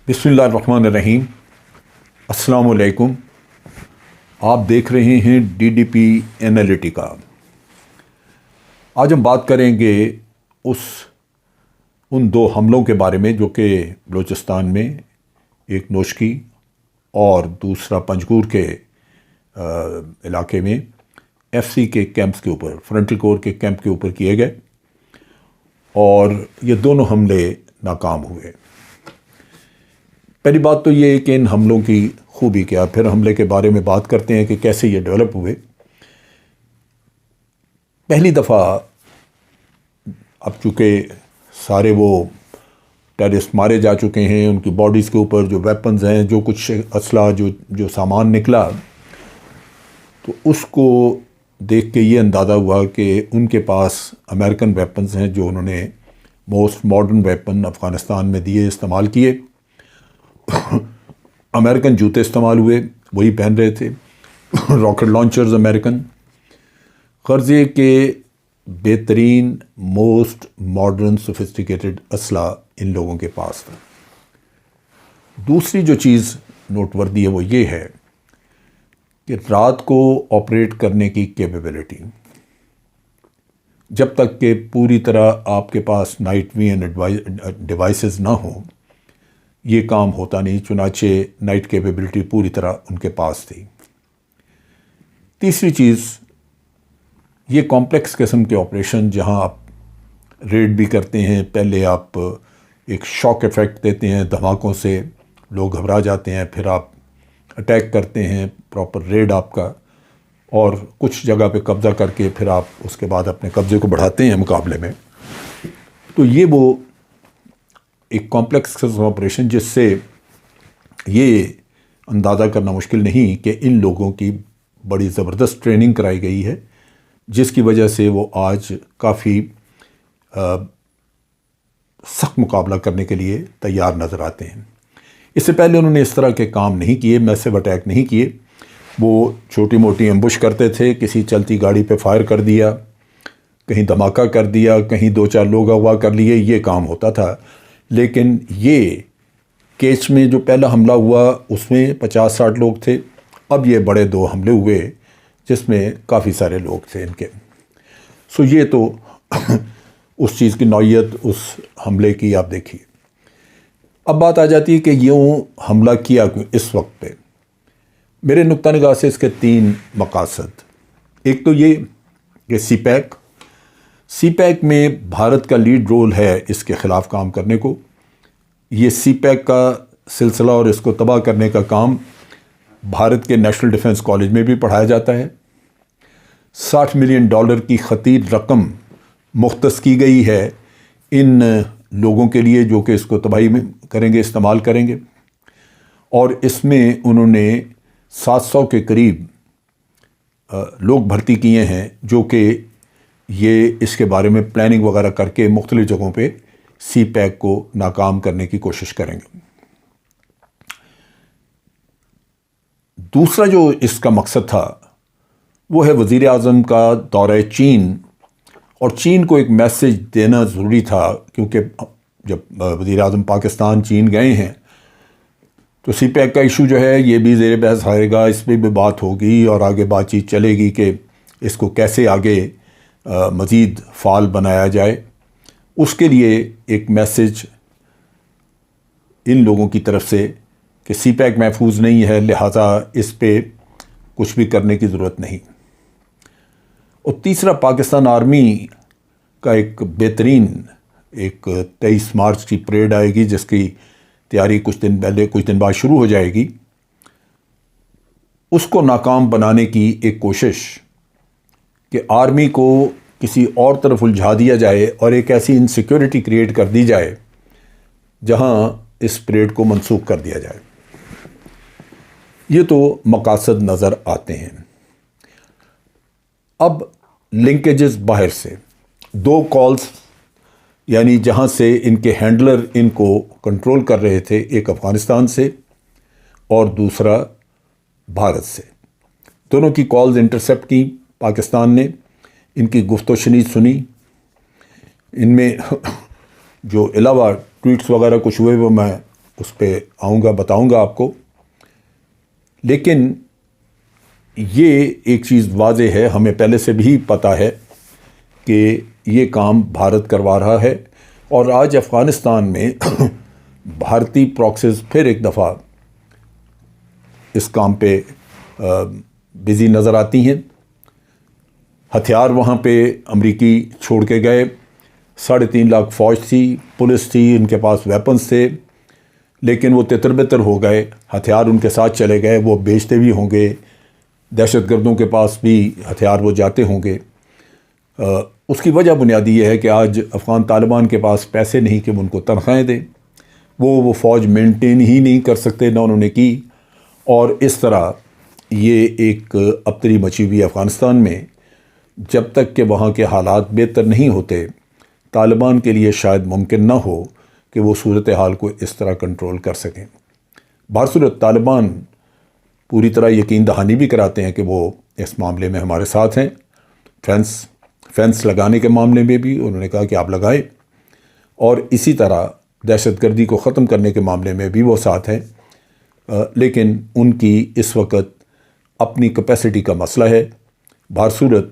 بسم اللہ الرحمن الرحیم۔ السلام علیکم۔ آپ دیکھ رہے ہیں DDP انالیٹیکا۔ آج ہم بات کریں گے ان دو حملوں کے بارے میں جو کہ بلوچستان میں، ایک نوشکی اور دوسرا پنجگور کے علاقے میں FC کے کیمپس کے اوپر، فرنٹل کور کے کیمپ کے اوپر کیے گئے، اور یہ دونوں حملے ناکام ہوئے۔ پہلی بات تو یہ ہے کہ ان حملوں کی خوبی کیا، پھر حملے کے بارے میں بات کرتے ہیں کہ کیسے یہ ڈیولپ ہوئے۔ پہلی دفعہ اب چونکہ سارے وہ ٹیررسٹ مارے جا چکے ہیں، ان کی باڈیز کے اوپر جو ویپنز ہیں، جو کچھ اسلحہ جو سامان نکلا، تو اس کو دیکھ کے یہ اندازہ ہوا کہ ان کے پاس امریکن ویپنز ہیں، جو انہوں نے موسٹ ماڈرن ویپن افغانستان میں دیے، استعمال کیے۔ امریکن جوتے استعمال ہوئے، وہی پہن رہے تھے، راکٹ لانچرز امریکن، غرض یہ کہ بہترین موسٹ ماڈرن سوفسٹیکیٹڈ اسلحہ ان لوگوں کے پاس تھا۔ دوسری جو چیز نوٹ وردی ہے وہ یہ ہے کہ رات کو آپریٹ کرنے کی کیپیبلٹی، جب تک کہ پوری طرح آپ کے پاس نائٹ ویژن ڈیوائسز نہ ہوں، یہ کام ہوتا نہیں، چنانچہ نائٹ کیپیبلٹی پوری طرح ان کے پاس تھی۔ تیسری چیز، یہ کمپلیکس قسم کے آپریشن جہاں آپ ریڈ بھی کرتے ہیں، پہلے آپ ایک شاک ایفیکٹ دیتے ہیں، دھماکوں سے لوگ گھبرا جاتے ہیں، پھر آپ اٹیک کرتے ہیں، پراپر ریڈ آپ کا، اور کچھ جگہ پہ قبضہ کر کے پھر آپ اس کے بعد اپنے قبضے کو بڑھاتے ہیں مقابلے میں۔ تو یہ وہ ایک کمپلیکس قسم آپریشن جس سے یہ اندازہ کرنا مشکل نہیں کہ ان لوگوں کی بڑی زبردست ٹریننگ کرائی گئی ہے، جس کی وجہ سے وہ آج کافی سخت مقابلہ کرنے کے لیے تیار نظر آتے ہیں۔ اس سے پہلے انہوں نے اس طرح کے کام نہیں کیے، میسو اٹیک نہیں کیے، وہ چھوٹی موٹی ایمبوش کرتے تھے، کسی چلتی گاڑی پہ فائر کر دیا، کہیں دھماکہ کر دیا، کہیں دو چار لوگ اغوا کر لیے، یہ کام ہوتا تھا۔ لیکن یہ کیچ میں جو پہلا حملہ ہوا اس میں 50-60 لوگ تھے، اب یہ بڑے دو حملے ہوئے جس میں کافی سارے لوگ تھے ان کے۔ یہ تو اس چیز کی نوعیت اس حملے کی آپ دیکھیے۔ اب بات آ جاتی ہے کہ یوں حملہ کیا کیوں اس وقت پہ۔ میرے نقطہ نگاہ سے اس کے 3 مقاصد۔ ایک تو یہ کہ سی پیک میں بھارت کا لیڈ رول ہے اس کے خلاف کام کرنے کو۔ یہ سی پیک کا سلسلہ اور اس کو تباہ کرنے کا کام بھارت کے نیشنل ڈیفنس کالج میں بھی پڑھایا جاتا ہے۔ $60 ملین کی خطیر رقم مختص کی گئی ہے ان لوگوں کے لیے جو کہ اس کو تباہی میں کریں گے، استعمال کریں گے، اور اس میں انہوں نے 700 کے قریب لوگ بھرتی کیے ہیں جو کہ یہ اس کے بارے میں پلاننگ وغیرہ کر کے مختلف جگہوں پہ سی پیک کو ناکام کرنے کی کوشش کریں گے۔ دوسرا جو اس کا مقصد تھا وہ ہے وزیر اعظم کا دورہ چین، اور چین کو ایک میسج دینا ضروری تھا، کیونکہ جب وزیر اعظم پاکستان چین گئے ہیں تو سی پیک کا ایشو جو ہے یہ بھی زیر بحث آئے گا، اس پہ بھی بات ہوگی اور آگے بات چیت چلے گی کہ اس کو کیسے آگے مزید فعال بنایا جائے۔ اس کے لیے ایک میسج ان لوگوں کی طرف سے کہ سی پیک محفوظ نہیں ہے، لہٰذا اس پہ کچھ بھی کرنے کی ضرورت نہیں۔ اور تیسرا، پاکستان آرمی کا ایک بہترین 23 مارچ کی پریڈ آئے گی جس کی تیاری کچھ دن بعد شروع ہو جائے گی۔ اس کو ناکام بنانے کی ایک کوشش کہ آرمی کو کسی اور طرف الجھا دیا جائے اور ایک ایسی انسیکیورٹی کریٹ کر دی جائے جہاں اس پریڈ کو منسوخ کر دیا جائے۔ یہ تو مقاصد نظر آتے ہیں۔ اب لنکیجز باہر سے 2 کالز، یعنی جہاں سے ان کے ہینڈلر ان کو کنٹرول کر رہے تھے، ایک افغانستان سے اور دوسرا بھارت سے، دونوں کی کالز انٹرسیپٹ کی پاکستان نے، ان کی گفت و شنید سنی۔ ان میں جو علاوہ ٹویٹس وغیرہ کچھ ہوئے وہ میں اس پہ آؤں گا، بتاؤں گا آپ کو. لیکن یہ ایک چیز واضح ہے، ہمیں پہلے سے بھی پتہ ہے کہ یہ کام بھارت کروا رہا ہے. اور آج افغانستان میں بھارتی پراکسیز پھر ایک دفعہ اس کام پہ بزی نظر آتی ہیں. ہتھیار وہاں پہ امریکی چھوڑ کے گئے، 3.5 لاکھ فوج تھی، پولیس تھی، ان کے پاس ویپنز تھے، لیکن وہ تتر بتر ہو گئے. ہتھیار ان کے ساتھ چلے گئے، وہ بیچتے بھی ہوں گے، دہشت گردوں کے پاس بھی ہتھیار وہ جاتے ہوں گے. اس کی وجہ بنیادی یہ ہے کہ آج افغان طالبان کے پاس پیسے نہیں کہ وہ ان کو تنخواہیں دیں. وہ فوج مینٹین ہی نہیں کر سکتے، نہ انہوں نے کی. اور اس طرح یہ ایک ابتری مچی ہوئی افغانستان میں. جب تک کہ وہاں کے حالات بہتر نہیں ہوتے، طالبان کے لیے شاید ممکن نہ ہو کہ وہ صورتحال کو اس طرح کنٹرول کر سکیں. بہرصورت طالبان پوری طرح یقین دہانی بھی کراتے ہیں کہ وہ اس معاملے میں ہمارے ساتھ ہیں. فینس لگانے کے معاملے میں بھی انہوں نے کہا کہ آپ لگائیں، اور اسی طرح دہشت گردی کو ختم کرنے کے معاملے میں بھی وہ ساتھ ہیں. لیکن ان کی اس وقت اپنی کیپیسٹی کا مسئلہ ہے. بہرصورت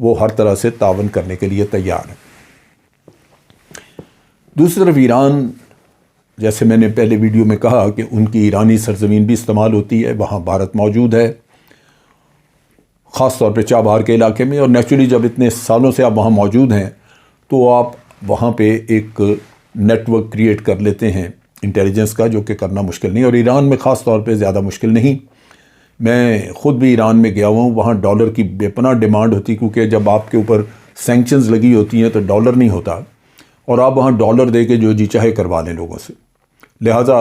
وہ ہر طرح سے تعاون کرنے کے لیے تیار ہیں. دوسری طرف ایران، جیسے میں نے پہلے ویڈیو میں کہا کہ ان کی ایرانی سرزمین بھی استعمال ہوتی ہے، وہاں بھارت موجود ہے، خاص طور پہ چابہار کے علاقے میں. اور نیچرلی جب اتنے سالوں سے آپ وہاں موجود ہیں تو آپ وہاں پہ ایک نیٹ ورک کریٹ کر لیتے ہیں انٹیلیجنس کا، جو کہ کرنا مشکل نہیں، اور ایران میں خاص طور پہ زیادہ مشکل نہیں. میں خود بھی ایران میں گیا ہوں، وہاں ڈالر کی بے پناہ ڈیمانڈ ہوتی، کیونکہ جب آپ کے اوپر سینکشنز لگی ہوتی ہیں تو ڈالر نہیں ہوتا، اور آپ وہاں ڈالر دے کے جو جی چاہے کروا لیں لوگوں سے. لہٰذا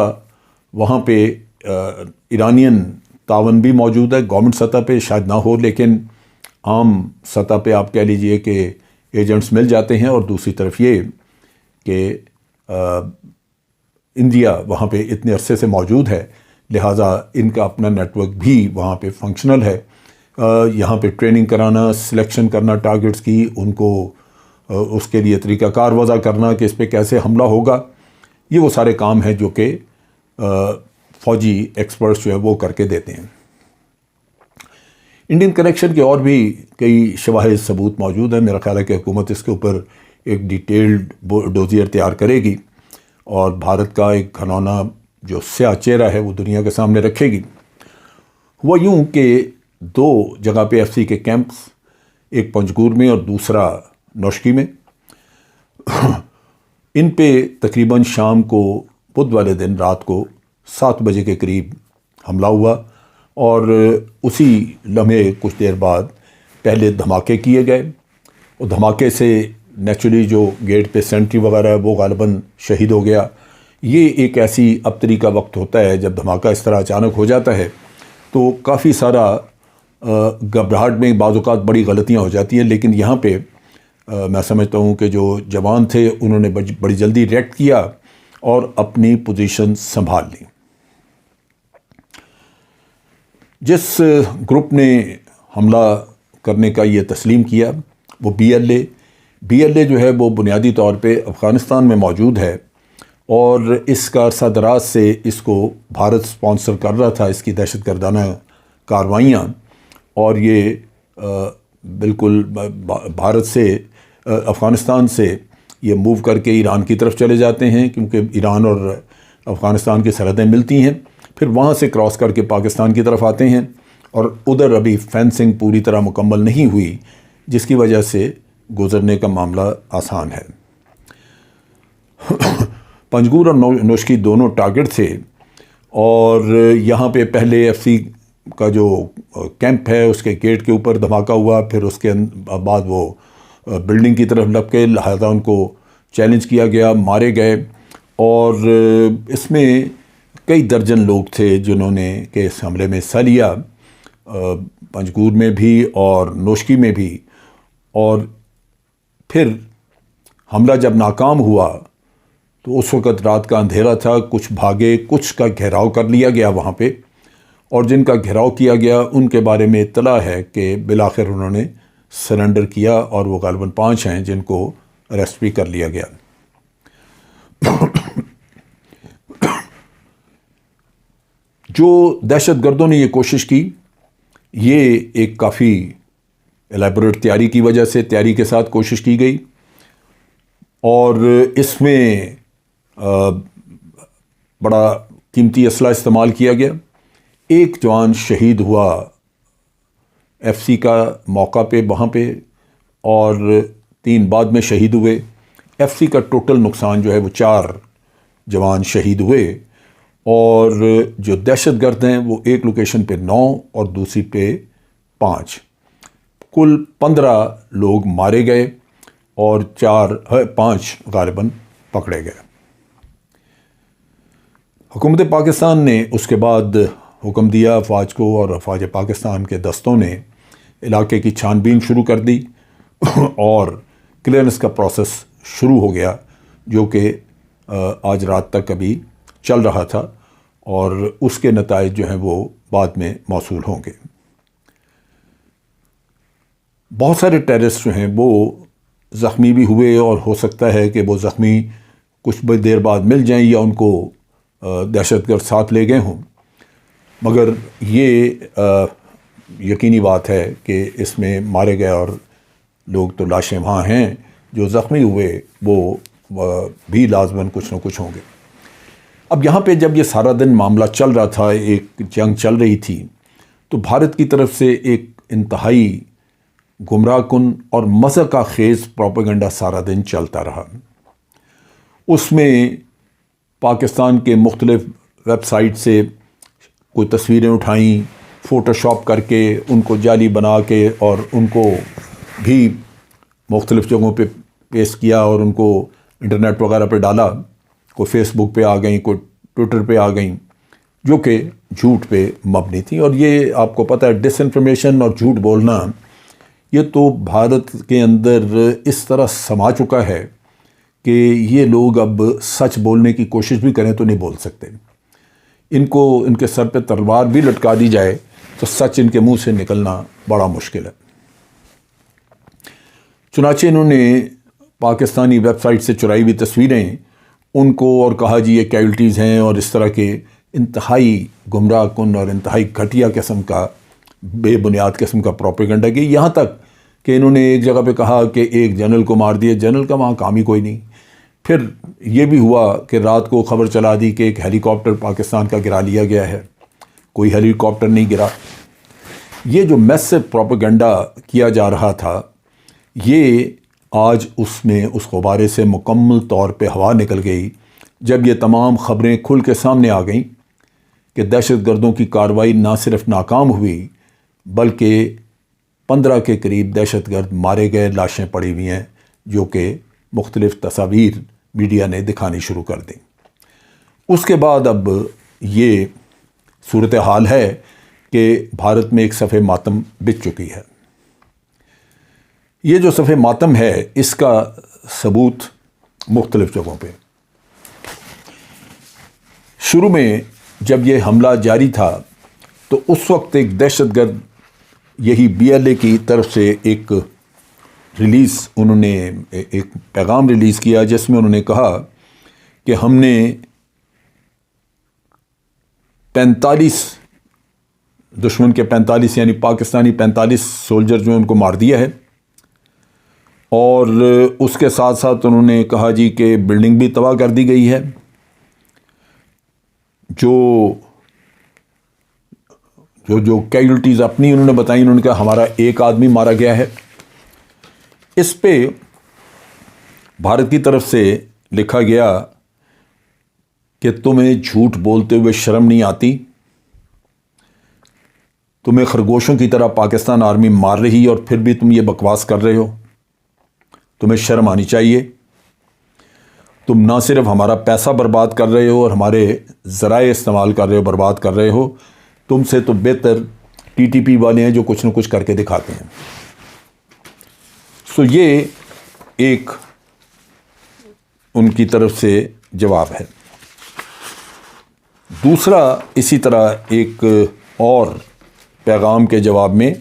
وہاں پہ ایرانین تعاون بھی موجود ہے. گورنمنٹ سطح پہ شاید نہ ہو، لیکن عام سطح پہ آپ کہہ لیجئے کہ ایجنٹس مل جاتے ہیں. اور دوسری طرف یہ کہ انڈیا وہاں پہ اتنے عرصے سے موجود ہے، لہٰذا ان کا اپنا نیٹ ورک بھی وہاں پہ فنکشنل ہے. یہاں پہ ٹریننگ کرانا، سلیکشن کرنا ٹارگٹس کی، ان کو اس کے لیے طریقہ کار وضع کرنا کہ اس پہ کیسے حملہ ہوگا، یہ وہ سارے کام ہیں جو کہ فوجی ایکسپرٹس جو ہے وہ کر کے دیتے ہیں. انڈین کنیکشن کے اور بھی کئی شواہد ثبوت موجود ہیں. میرا خیال ہے کہ حکومت اس کے اوپر ایک ڈیٹیلڈ ڈوزیر تیار کرے گی، اور بھارت کا ایک گھنونا جو سیاہ چہرہ ہے وہ دنیا کے سامنے رکھے گی. وہ یوں کہ 2 جگہ پہ ایف سی کے کیمپس، ایک پنجگور میں اور دوسرا نوشکی میں، ان پہ تقریباً شام کو بدھ والے دن رات کو 7 بجے کے قریب حملہ ہوا، اور اسی لمحے کچھ دیر بعد پہلے دھماکے کیے گئے. اور دھماکے سے نیچرلی جو گیٹ پہ سینٹری وغیرہ ہے وہ غالباً شہید ہو گیا. یہ ایک ایسی ابتری کا وقت ہوتا ہے جب دھماکہ اس طرح اچانک ہو جاتا ہے تو کافی سارا گھبراہٹ میں بعض اوقات بڑی غلطیاں ہو جاتی ہیں. لیکن یہاں پہ میں سمجھتا ہوں کہ جو جوان تھے انہوں نے بڑی جلدی ریئیکٹ کیا اور اپنی پوزیشن سنبھال لی. جس گروپ نے حملہ کرنے کا یہ تسلیم کیا وہ بی ایل اے جو ہے وہ بنیادی طور پہ افغانستان میں موجود ہے، اور اس کا عرصہ دراز سے اس کو بھارت سپانسر کر رہا تھا، اس کی دہشت گردانہ کارروائیاں. اور یہ بالکل بھارت سے، افغانستان سے یہ موو کر کے ایران کی طرف چلے جاتے ہیں، کیونکہ ایران اور افغانستان کی سرحدیں ملتی ہیں. پھر وہاں سے کراس کر کے پاکستان کی طرف آتے ہیں، اور ادھر ابھی فینسنگ پوری طرح مکمل نہیں ہوئی، جس کی وجہ سے گزرنے کا معاملہ آسان ہے. پنجگور اور نوشکی دونوں ٹارگٹ تھے، اور یہاں پہ پہلے ایف سی کا جو کیمپ ہے اس کے گیٹ کے اوپر دھماکہ ہوا، پھر اس کے بعد وہ بلڈنگ کی طرف لپکے، لہذا ان کو چیلنج کیا گیا، مارے گئے. اور اس میں کئی درجن لوگ تھے جنہوں نے کہ اس حملے میں حصہ لیا، پنجگور میں بھی اور نوشکی میں بھی. اور پھر حملہ جب ناکام ہوا تو اس وقت رات کا اندھیرا تھا، کچھ بھاگے، کچھ کا گھیراؤ کر لیا گیا وہاں پہ، اور جن کا گھیراؤ کیا گیا ان کے بارے میں اطلاع ہے کہ بالآخر انہوں نے سرنڈر کیا، اور وہ غالباً 5 ہیں جن کو اریسٹ بھی کر لیا گیا. جو دہشت گردوں نے یہ کوشش کی، یہ ایک کافی الیبوریٹ تیاری کی وجہ سے تیاری کے ساتھ کوشش کی گئی، اور اس میں بڑا قیمتی اسلحہ استعمال کیا گیا۔ ایک جوان شہید ہوا ایف سی کا موقع پہ وہاں پہ، اور 3 بعد میں شہید ہوئے۔ ایف سی کا ٹوٹل نقصان جو ہے وہ 4 جوان شہید ہوئے، اور جو دہشت گرد ہیں وہ ایک لوکیشن پہ 9 اور دوسری پہ 5، کل 15 لوگ مارے گئے اور 5 غالباً پکڑے گئے۔ حکومت پاکستان نے اس کے بعد حکم دیا افواج کو، اور افواج پاکستان کے دستوں نے علاقے کی چھان بین شروع کر دی، اور کلیئرنس کا پروسیس شروع ہو گیا، جو کہ آج رات تک ابھی چل رہا تھا، اور اس کے نتائج جو ہیں وہ بعد میں موصول ہوں گے۔ بہت سارے ٹیررسٹ جو ہیں وہ زخمی بھی ہوئے، اور ہو سکتا ہے کہ وہ زخمی کچھ دیر بعد مل جائیں یا ان کو دہشت گرد ساتھ لے گئے ہوں، مگر یہ یقینی بات ہے کہ اس میں مارے گئے اور لوگ تو لاشیں وہاں ہیں، جو زخمی ہوئے وہ بھی لازماً کچھ نہ کچھ ہوں گے۔ اب یہاں پہ جب یہ سارا دن معاملہ چل رہا تھا، ایک جنگ چل رہی تھی، تو بھارت کی طرف سے ایک انتہائی گمراہ کن اور مذاق خیز پروپیگنڈا سارا دن چلتا رہا۔ اس میں پاکستان کے مختلف ویب سائٹ سے کوئی تصویریں اٹھائیں، فوٹو شاپ کر کے ان کو جعلی بنا کے، اور ان کو بھی مختلف جگہوں پہ پیش کیا، اور ان کو انٹرنیٹ وغیرہ پہ ڈالا۔ کوئی فیس بک پہ آ گئیں، کوئی ٹویٹر پہ آ گئیں، جو کہ جھوٹ پہ مبنی تھیں۔ اور یہ آپ کو پتہ ہے، ڈس انفارمیشن اور جھوٹ بولنا یہ تو بھارت کے اندر اس طرح سما چکا ہے کہ یہ لوگ اب سچ بولنے کی کوشش بھی کریں تو نہیں بول سکتے۔ ان کو ان کے سر پہ تلوار بھی لٹکا دی جائے تو سچ ان کے منہ سے نکلنا بڑا مشکل ہے۔ چنانچہ انہوں نے پاکستانی ویب سائٹ سے چرائی ہوئی تصویریں ان کو، اور کہا جی یہ کیجولٹیز ہیں، اور اس طرح کے انتہائی گمراہ کن اور انتہائی گھٹیا قسم کا، بے بنیاد قسم کا پروپیگنڈا کی، یہاں تک کہ انہوں نے ایک جگہ پہ کہا کہ ایک جنرل کو مار دیا۔ جنرل کا وہاں کام ہی کوئی نہیں۔ پھر یہ بھی ہوا کہ رات کو خبر چلا دی کہ ایک ہیلی کاپٹر پاکستان کا گرا لیا گیا ہے، کوئی ہیلی کاپٹر نہیں گرا۔ یہ جو میسو پروپیگنڈا کیا جا رہا تھا، یہ آج اس میں اس غبارے سے مکمل طور پہ ہوا نکل گئی، جب یہ تمام خبریں کھل کے سامنے آ گئیں کہ دہشت گردوں کی کارروائی نہ صرف ناکام ہوئی، بلکہ 15 کے قریب دہشت گرد مارے گئے، لاشیں پڑی ہوئی ہیں، جو کہ مختلف تصاویر میڈیا نے دکھانی شروع کر دیں۔ اس کے بعد اب یہ صورتحال ہے کہ بھارت میں ایک صفحہ ماتم بچ چکی ہے۔ یہ جو صفحہ ماتم ہے، اس کا ثبوت مختلف جگہوں پہ۔ شروع میں جب یہ حملہ جاری تھا تو اس وقت ایک دہشت گرد یہی BLA کی طرف سے ایک ریلیز، انہوں نے ایک پیغام ریلیز کیا جس میں انہوں نے کہا کہ ہم نے 45 دشمن کے 45 یعنی پاکستانی 45 سولجر جو ہیں ان کو مار دیا ہے، اور اس کے ساتھ ساتھ انہوں نے کہا جی کہ بلڈنگ بھی تباہ کر دی گئی ہے۔ جو کیجولٹیز اپنی انہوں نے بتائیں، انہوں نے کہا ہمارا ایک آدمی مارا گیا ہے۔ اس پہ بھارت کی طرف سے لکھا گیا کہ تمہیں جھوٹ بولتے ہوئے شرم نہیں آتی؟ تمہیں خرگوشوں کی طرح پاکستان آرمی مار رہی اور پھر بھی تم یہ بکواس کر رہے ہو؟ تمہیں شرم آنی چاہیے۔ تم نہ صرف ہمارا پیسہ برباد کر رہے ہو اور ہمارے ذرائع استعمال کر رہے ہو، برباد کر رہے ہو، تم سے تو بہتر TTP والے ہیں جو کچھ نہ کچھ کر کے دکھاتے ہیں۔ سو یہ ایک ان کی طرف سے جواب ہے۔ دوسرا اسی طرح ایک اور پیغام کے جواب میں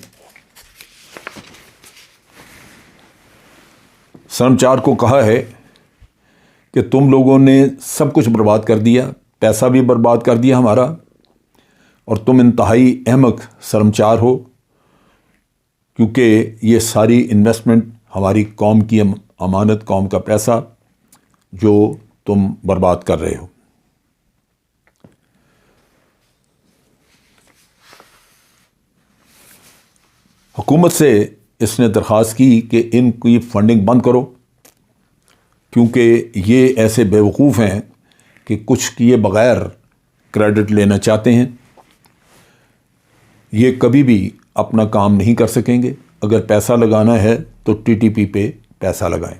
سن 4 کو کہا ہے کہ تم لوگوں نے سب کچھ برباد کر دیا، پیسہ بھی برباد کر دیا ہمارا، اور تم انتہائی احمق شرمچار ہو، کیونکہ یہ ساری انویسٹمنٹ ہماری قوم کی امانت، قوم کا پیسہ جو تم برباد کر رہے ہو۔ حکومت سے اس نے درخواست کی کہ ان کی فنڈنگ بند کرو، کیونکہ یہ ایسے بیوقوف ہیں کہ کچھ کیے بغیر کریڈٹ لینا چاہتے ہیں۔ یہ کبھی بھی اپنا کام نہیں کر سکیں گے۔ اگر پیسہ لگانا ہے تو ٹی ٹی پی پہ پیسہ لگائیں۔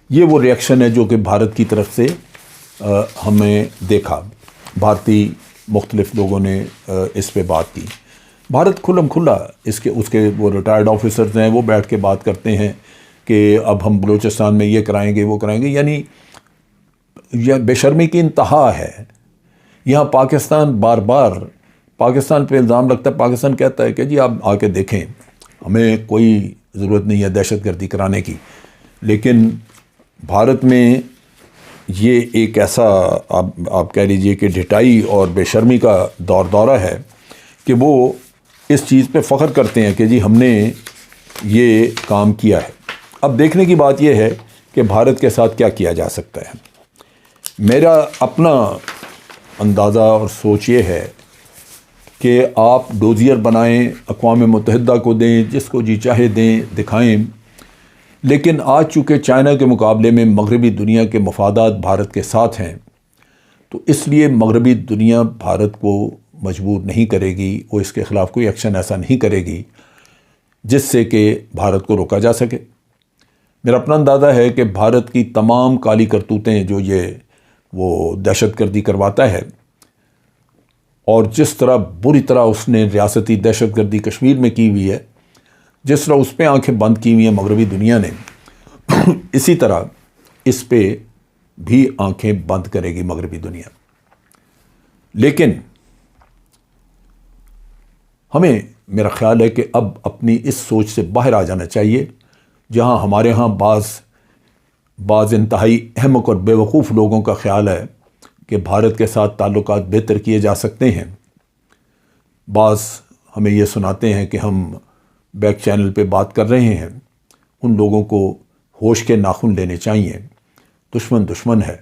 یہ وہ ری ایکشن ہے جو کہ بھارت کی طرف سے ہمیں دیکھا، بھارتی مختلف لوگوں نے اس پہ بات کی۔ بھارت کھلم کھلا اس کے وہ ریٹائرڈ آفیسرز ہیں، وہ بیٹھ کے بات کرتے ہیں کہ اب ہم بلوچستان میں یہ کرائیں گے، وہ کرائیں گے، یعنی یہ بے شرمی کی انتہا ہے۔ یہاں پاکستان بار بار پاکستان پہ الزام لگتا ہے، پاکستان کہتا ہے کہ جی آپ آ کے دیکھیں، ہمیں کوئی ضرورت نہیں ہے دہشت گردی کرانے کی، لیکن بھارت میں یہ ایک ایسا آپ کہہ لیجئے کہ ڈھٹائی اور بے شرمی کا دورہ ہے کہ وہ اس چیز پہ فخر کرتے ہیں کہ جی ہم نے یہ کام کیا ہے۔ اب دیکھنے کی بات یہ ہے کہ بھارت کے ساتھ کیا کیا جا سکتا ہے۔ میرا اپنا اندازہ اور سوچ یہ ہے کہ آپ ڈوزیئر بنائیں، اقوام متحدہ کو دیں، جس کو جی چاہے دیں، دکھائیں، لیکن آج چونکہ چائنا کے مقابلے میں مغربی دنیا کے مفادات بھارت کے ساتھ ہیں، تو اس لیے مغربی دنیا بھارت کو مجبور نہیں کرے گی، وہ اس کے خلاف کوئی ایکشن ایسا نہیں کرے گی جس سے کہ بھارت کو روکا جا سکے۔ میرا اپنا اندازہ ہے کہ بھارت کی تمام کالی کرتوتیں جو وہ دہشت گردی کرواتا ہے، اور جس طرح بری طرح اس نے ریاستی دہشت گردی کشمیر میں کی ہوئی ہے، جس طرح اس پہ آنکھیں بند کی ہوئی ہیں مغربی دنیا نے، اسی طرح اس پہ بھی آنکھیں بند کرے گی مغربی دنیا۔ لیکن ہمیں، میرا خیال ہے کہ اب اپنی اس سوچ سے باہر آ جانا چاہیے، جہاں ہمارے ہاں بعض انتہائی احمق اور بیوقوف لوگوں کا خیال ہے کہ بھارت کے ساتھ تعلقات بہتر کیے جا سکتے ہیں۔ بعض ہمیں یہ سناتے ہیں کہ ہم بیک چینل پہ بات کر رہے ہیں۔ ان لوگوں کو ہوش کے ناخن لینے چاہیے۔ دشمن ہے،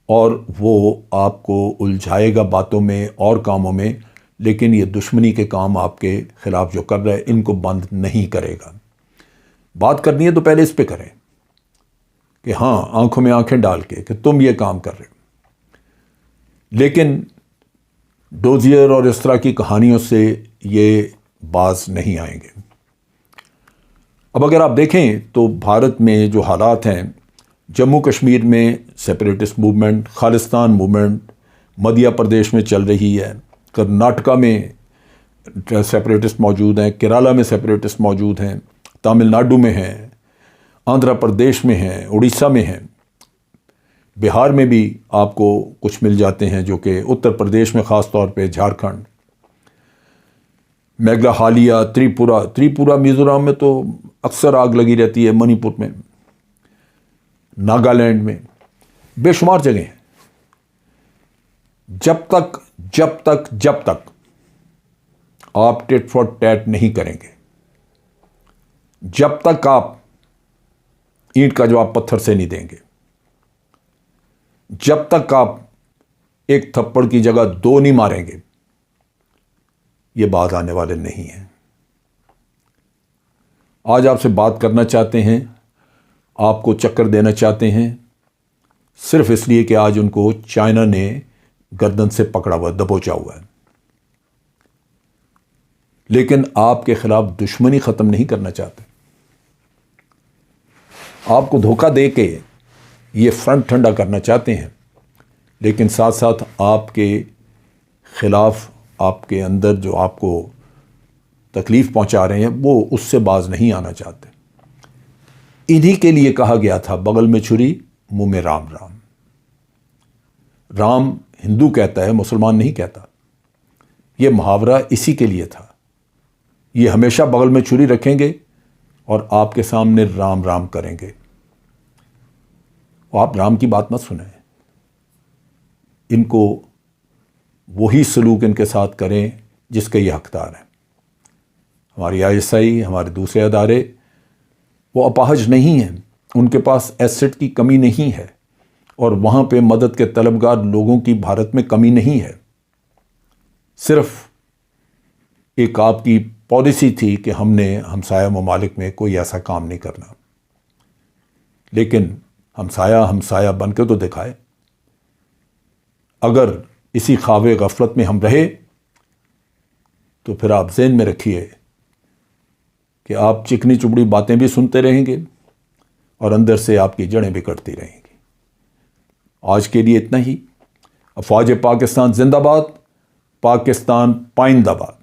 اور وہ آپ کو الجھائے گا باتوں میں اور کاموں میں، لیکن یہ دشمنی کے کام آپ کے خلاف جو کر رہا ہے، ان کو بند نہیں کرے گا۔ بات کرنی ہے تو پہلے اس پہ کریں کہ ہاں، آنکھوں میں آنکھیں ڈال کے کہ تم یہ کام کر رہے ہو، لیکن ڈوزیئر اور اس طرح کی کہانیوں سے یہ باز نہیں آئیں گے۔ اب اگر آپ دیکھیں تو بھارت میں جو حالات ہیں، جموں کشمیر میں separatist movement, Khalistan movement Madhya Pradesh میں چل رہی ہے، کرناٹکا میں سیپریٹسٹ موجود ہیں، کیرالہ میں سیپریٹسٹ موجود ہیں، تامل ناڈو میں ہیں، آندھرا پردیش میں ہیں، اڑیسہ میں ہیں، بہار میں بھی آپ کو کچھ مل جاتے ہیں، جو کہ اتر پردیش میں خاص طور پہ جھارکھنڈ، میگھالیہ، تریپورہ، میزورام میں تو اکثر آگ لگی رہتی ہے، منی پور میں، ناگالینڈ میں، بے شمار جگہیں ہیں۔ جب تک آپ ٹٹ فار ٹیٹ نہیں کریں گے، جب تک آپ اینٹ کا جواب پتھر سے نہیں دیں گے، جب تک آپ ایک تھپڑ کی جگہ 2 نہیں ماریں گے، یہ باز آنے والے نہیں ہیں۔ آج آپ سے بات کرنا چاہتے ہیں، آپ کو چکر دینا چاہتے ہیں، صرف اس لیے کہ آج ان کو چائنا نے گردن سے پکڑا ہوا، دبوچا ہوا ہے، لیکن آپ کے خلاف دشمنی ختم نہیں کرنا چاہتے۔ آپ کو دھوکہ دے کے یہ فرنٹ ٹھنڈا کرنا چاہتے ہیں، لیکن ساتھ ساتھ آپ کے خلاف، آپ کے اندر جو آپ کو تکلیف پہنچا رہے ہیں، وہ اس سے باز نہیں آنا چاہتے۔ انہی کے لیے کہا گیا تھا، بغل میں چھری منہ میں رام رام۔ رام ہندو کہتا ہے، مسلمان نہیں کہتا۔ یہ محاورہ اسی کے لیے تھا۔ یہ ہمیشہ بغل میں چھری رکھیں گے اور آپ کے سامنے رام رام کریں گے۔ آپ رام کی بات مت سنیں، ان کو وہی سلوک ان کے ساتھ کریں جس کے یہ حقدار ہیں۔ ہماری ISI، ہمارے دوسرے ادارے وہ اپاہج نہیں ہیں، ان کے پاس ایسٹ کی کمی نہیں ہے، اور وہاں پہ مدد کے طلبگار لوگوں کی بھارت میں کمی نہیں ہے۔ صرف ایک آپ کی پالیسی تھی کہ ہم نے ہمسایہ ممالک میں کوئی ایسا کام نہیں کرنا، لیکن ہمسایہ بن کے تو دکھائے۔ اگر اسی خواہ غفلت میں ہم رہے تو پھر آپ ذہن میں رکھیے کہ آپ چکنی چپڑی باتیں بھی سنتے رہیں گے اور اندر سے آپ کی جڑیں بھی کٹتی رہیں گی۔ آج کے لیے اتنا ہی۔ افواج پاکستان زندہ باد، پاکستان پائندہ باد۔